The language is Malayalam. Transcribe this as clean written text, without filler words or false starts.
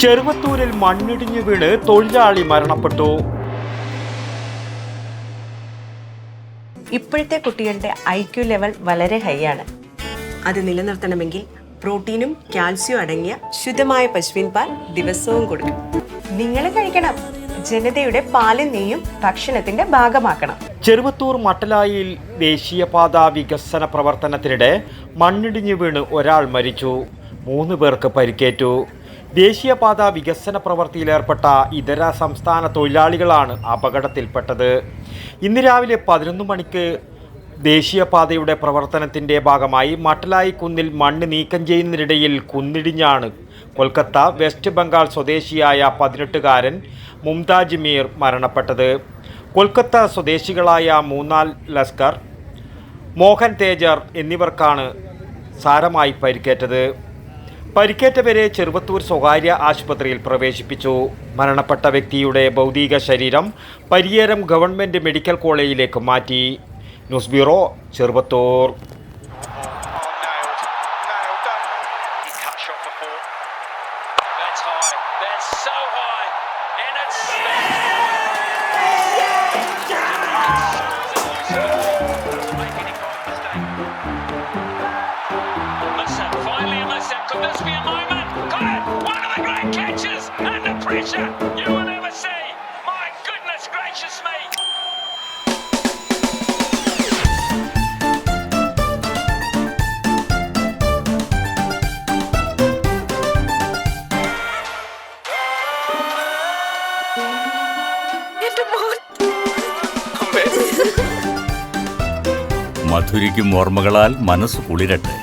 ചെറുവത്തൂരിൽ മണ്ണിടിഞ്ഞു വീണ് തൊഴിലാളി മരണപ്പെട്ടു. ഇപ്പോഴത്തെ കുട്ടികളുടെ IQ ലെവൽ വളരെ ഹൈ ആണ്. അത് നിലനിർത്തണമെങ്കിൽ പ്രോട്ടീനും കാൽസ്യവും അടങ്ങിയ ശുദ്ധമായ പശുവിൻ പാൽ ദിവസവും കൊടുക്കും. നിങ്ങൾ കഴിക്കണം. ജനതയുടെ പാലും നെയ്യും ഭക്ഷണത്തിന്റെ ഭാഗമാക്കണം. ചെറുവത്തൂർ മട്ടലായിൽ ദേശീയപാത വികസന പ്രവർത്തനത്തിനിടെ മണ്ണിടിഞ്ഞു വീണ് ഒരാൾ മരിച്ചു. 3 പേർക്ക് പരിക്കേറ്റു. ദേശീയപാത വികസന പ്രവൃത്തിയിലേർപ്പെട്ട ഇതര സംസ്ഥാന തൊഴിലാളികളാണ് അപകടത്തിൽപ്പെട്ടത്. ഇന്ന് രാവിലെ 11 മണിക്ക് ദേശീയപാതയുടെ പ്രവർത്തനത്തിൻ്റെ ഭാഗമായി മട്ടലായി കുന്നിൽ മണ്ണ് നീക്കം ചെയ്യുന്നതിനിടയിൽ കുന്നിടിഞ്ഞാണ് കൊൽക്കത്ത വെസ്റ്റ് ബംഗാൾ സ്വദേശിയായ 18-കാരൻ മുംതാജ് മീർ മരണപ്പെട്ടത്. കൊൽക്കത്ത സ്വദേശികളായ മൂനാൽ ലസ്കർ, മോഹൻ തേജർ എന്നിവർക്കാണ് സാരമായി പരിക്കേറ്റത്. പരിക്കേറ്റവരെ ചെറുവത്തൂർ സ്വകാര്യ ആശുപത്രിയിൽ പ്രവേശിപ്പിച്ചു. മരണപ്പെട്ട വ്യക്തിയുടെ ഭൗതിക ശരീരം പരിയേരം ഗവൺമെൻറ് മെഡിക്കൽ കോളേജിലേക്ക് മാറ്റി. News bureau, Cheruvathur. Could this be a moment? Got it! One of the great catches! Under pressure! You will never see! My goodness gracious me! മധുരിക്കും ഓർമ്മകളാൽ മനസ്സ് കുളിരട്ടെ.